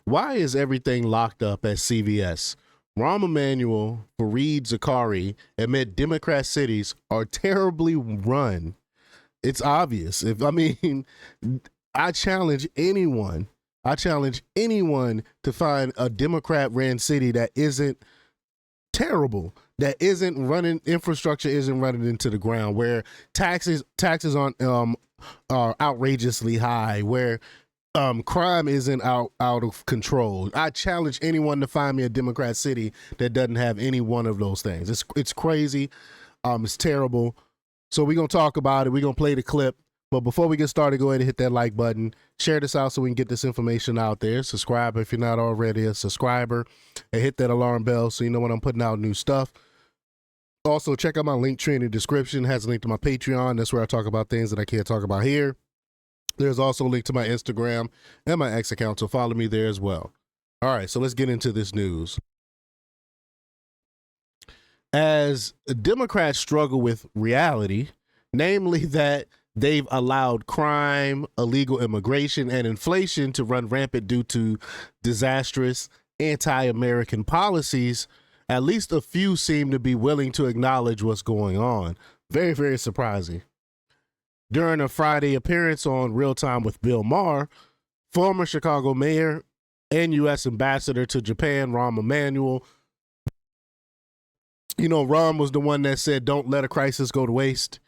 Why is everything locked up at CVS? Rahm Emanuel, Fareed Zakaria admit Democrat cities are terribly run. It's obvious. If I mean, I challenge anyone. I challenge anyone to find a Democrat-ran city that isn't terrible, that isn't running infrastructure, isn't running into the ground, where taxes are outrageously high, where crime isn't out of control. I challenge anyone to find me a Democrat city that doesn't have any one of those things. It's crazy. It's terrible. So we're gonna talk about it. We're gonna play the clip. But before we get started, go ahead and hit that like button. Share this out so we can get this information out there. Subscribe if you're not already a subscriber. And hit that alarm bell so you know when I'm putting out new stuff. Also, check out my link tree in the description. It has a link to my Patreon. That's where I talk about things that I can't talk about here. There's also a link to my Instagram and my X account, so follow me there as well. All right, so let's get into this news. As Democrats struggle with reality, namely that they've allowed crime, illegal immigration, and inflation to run rampant due to disastrous anti-American policies, at least a few seem to be willing to acknowledge what's going on. Very, very surprising. During a Friday appearance on Real Time with Bill Maher, former Chicago mayor and U.S. ambassador to Japan, Rahm Emanuel, you know, Rahm was the one that said, "Don't let a crisis go to waste."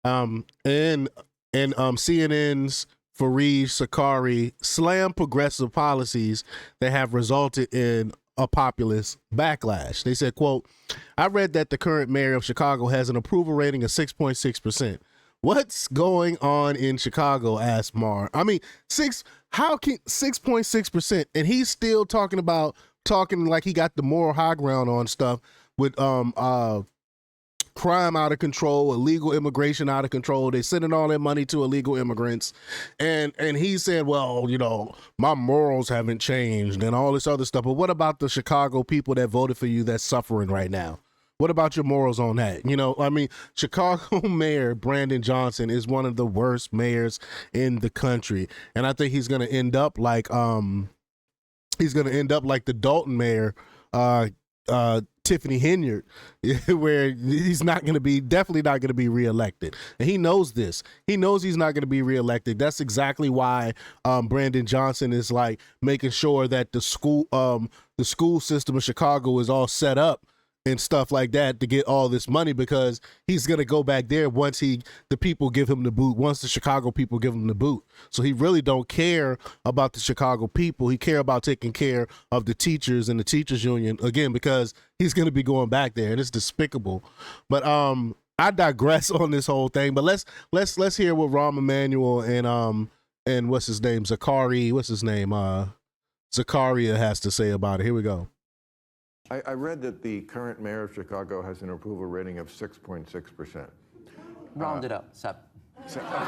And CNN's Fareed Zakaria slammed progressive policies that have resulted in a populist backlash. They said, quote, "I read that the current mayor of Chicago has an approval rating of 6.6%. What's going on in Chicago?" asked Maher. I mean, how can 6.6%? And he's still talking like he got the moral high ground on stuff with crime out of control, illegal immigration out of control. They sending all their money to illegal immigrants. And he said, well, you know, my morals haven't changed and all this other stuff. But what about the Chicago people that voted for you that's suffering right now? What about your morals on that? You know, I mean, Chicago Mayor Brandon Johnson is one of the worst mayors in the country. And I think he's going to end up like the Dalton mayor, Tiffany Henyard, where he's definitely not going to be reelected. And he knows this. He knows he's not going to be reelected. That's exactly why Brandon Johnson is like making sure that the school system of Chicago is all set up and stuff like that to get all this money, because he's going to go back there once the people give him the boot, once the Chicago people give him the boot. So he really don't care about the Chicago people. He care about taking care of the teachers and the teachers union, again, because he's going to be going back there, and it's despicable. But I digress on this whole thing, but let's hear what Rahm Emanuel and what's his name, Zakaria has to say about it. Here we go. I read that the current mayor of Chicago has an approval rating of 6.6%. Round it up, Sep. So, okay. But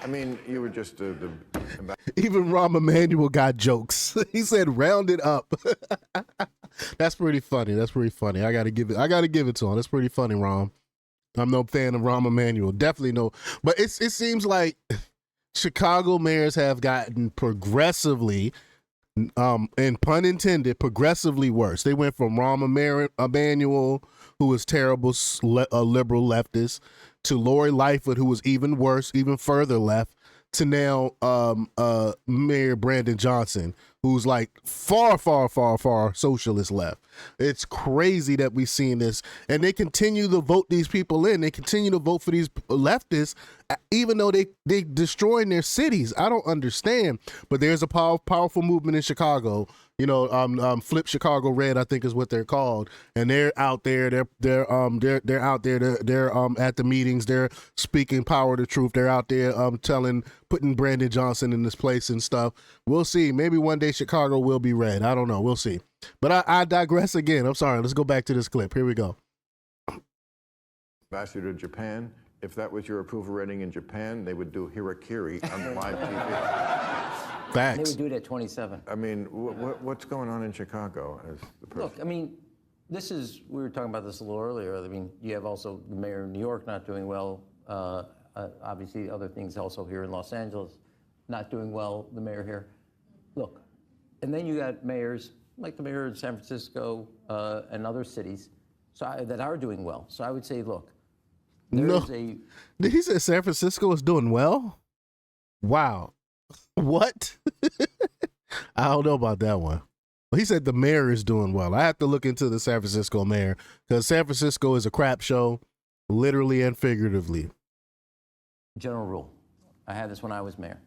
I mean, you were just Even Rahm Emanuel got jokes. He said, "Round it up." That's pretty funny. I gotta give it to him. That's pretty funny, Rahm. I'm no fan of Rahm Emanuel. Definitely no. But it seems like Chicago mayors have gotten progressively, and pun intended, progressively worse. They went from Rahm Emanuel, who was terrible, a liberal leftist, to Lori Lightfoot, who was even worse, even further left, to now Mayor Brandon Johnson, who's like far socialist left. It's crazy that we've seen this. And they continue to vote these people in. They continue to vote for these leftists, even though they destroying their cities. I don't understand. But there's a powerful movement in Chicago. You know, Flip Chicago Red, I think is what they're called, and they're out there. They're out there. They're at the meetings. They're speaking power to truth. They're out there putting Brandon Johnson in this place and stuff. We'll see. Maybe one day Chicago will be red. I don't know. We'll see. But I digress again. I'm sorry. Let's go back to this clip. Here we go. ambassador to Japan. If that was your approval rating in Japan, they would do Hirakiri on live TV. Facts. They would do it at 27. I mean, what's going on in Chicago as the person? Look, I mean, we were talking about this a little earlier. I mean, you have also the mayor of New York not doing well. Obviously, other things also here in Los Angeles not doing well, the mayor here. look, and then you got mayors like the mayor of San Francisco and other cities that are doing well. So I would say, look, there's a. Did he say San Francisco is doing well? Wow. What? I don't know about that one. Well, he said the mayor is doing well. I have to look into the San Francisco mayor because San Francisco is a crap show, literally and figuratively. General rule. I had this when I was mayor.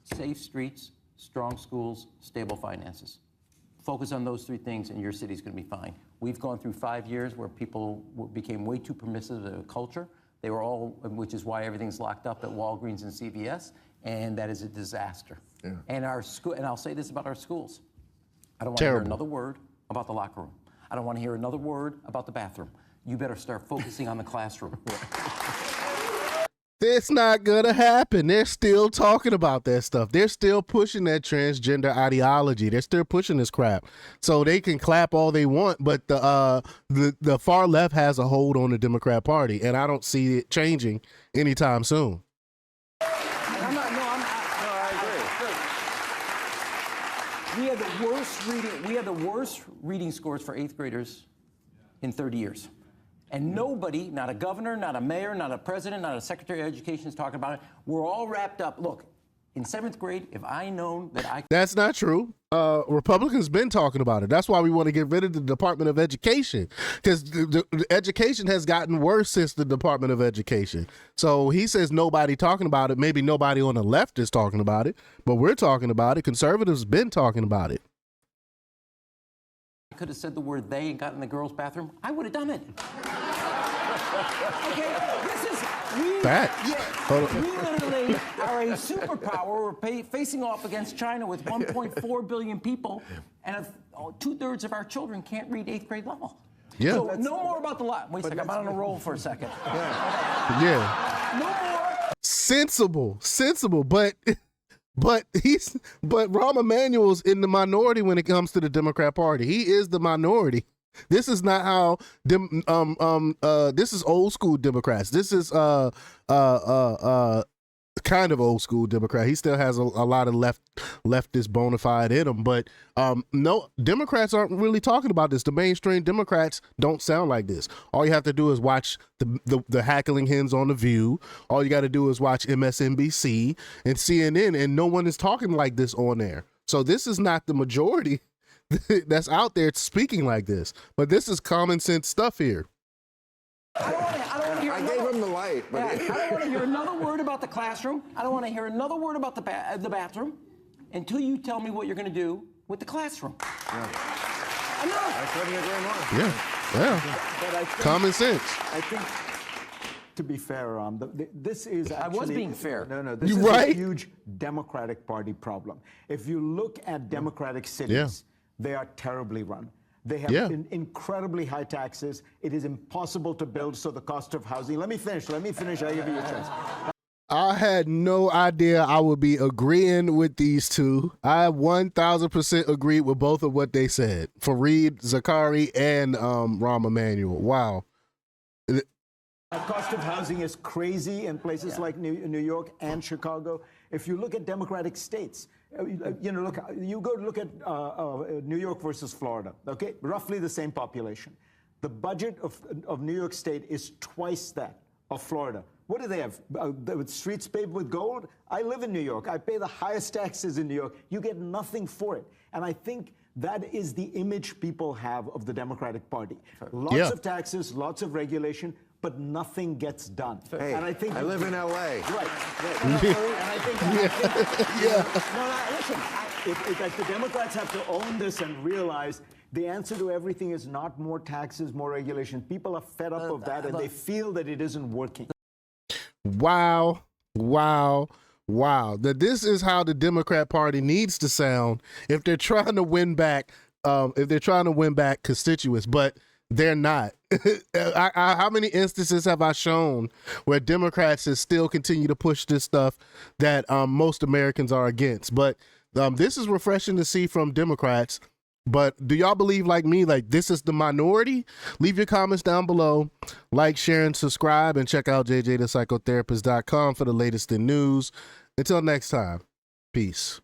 Safe streets, strong schools, stable finances. Focus on those three things and your city's going to be fine. We've gone through 5 years where people became way too permissive of culture. They were all, which is why everything's locked up at Walgreens and CVS, and that is a disaster. Yeah. And our school, and I'll say this about our schools. I don't want to hear another word about the locker room. I don't want to hear another word about the bathroom. You better start focusing on the classroom. It's not gonna happen. They're still talking about that stuff. They're still pushing that transgender ideology. They're still pushing this crap. So they can clap all they want, but the far left has a hold on the Democrat Party, and I don't see it changing anytime soon. We had the worst reading scores for 8th graders in 30 years. And nobody, not a governor, not a mayor, not a president, not a secretary of education is talking about it. We're all wrapped up. Look, in 7th grade, if I known that I... That's not true. Republicans been talking about it. That's why we want to get rid of the Department of Education, because the education has gotten worse since the Department of Education. So he says nobody talking about it. Maybe nobody on the left is talking about it, but we're talking about it. Conservatives been talking about it. Could have said the word they and got in the girls' bathroom, I would have done it. Okay, we literally are a superpower. We're facing off against China with 1.4 billion people, and 2/3 of our children can't read 8th grade level. Yeah. So no more about the lot. Wait a second, I'm on a roll for a second. Yeah. No more. Sensible, but Rahm Emanuel's in the minority when it comes to the Democrat Party. He is the minority. This is not how this is old school Democrats. This is kind of old school Democrat. He still has a lot of leftist bona fide in him, but no, Democrats aren't really talking about this. The mainstream Democrats don't sound like this. All you have to do is watch the hackling hens on The View. All you got to do is watch MSNBC and CNN, and no one is talking like this on there. So this is not the majority that's out there speaking like this, but this is common sense stuff here. I gave him the light. But I don't want to hear another word about the classroom. I don't want to hear another word about the bathroom until you tell me what you're going to do with the classroom. Yeah. Enough. I couldn't agree more. Yeah. Common sense. I think, to be fair, this is actually... I was being fair. No, this is a huge Democratic Party problem. If you look at Democratic cities, they are terribly run. They have incredibly high taxes. It is impossible to build, so the cost of housing... Let me finish. I'll give you a chance. I had no idea I would be agreeing with these two. I 1,000% agreed with both of what they said. Fareed Zakaria and Rahm Emanuel. Wow. The cost of housing is crazy in places like New York and Chicago. If you look at Democratic states, you go look at New York versus Florida, okay? Roughly the same population. The budget of New York State is twice that of Florida. What do they have? Streets paved with gold? I live in New York. I pay the highest taxes in New York. You get nothing for it. And I think that is the image people have of the Democratic Party. Lots of taxes, lots of regulation, but nothing gets done. Hey, and I think I live in L.A. Right. And I think listen, the Democrats have to own this and realize the answer to everything is not more taxes, more regulation. People are fed up of that, and they feel that it isn't working. Wow. That this is how the Democrat Party needs to sound if they're trying to win back, constituents, but they're not. How many instances have I shown where Democrats still continue to push this stuff that most Americans are against? But this is refreshing to see from Democrats. But do y'all believe like me, like this is the minority? Leave your comments down below. Like, share, and subscribe, and check out jjthepsychotherapist.com for the latest in news. Until next time, peace.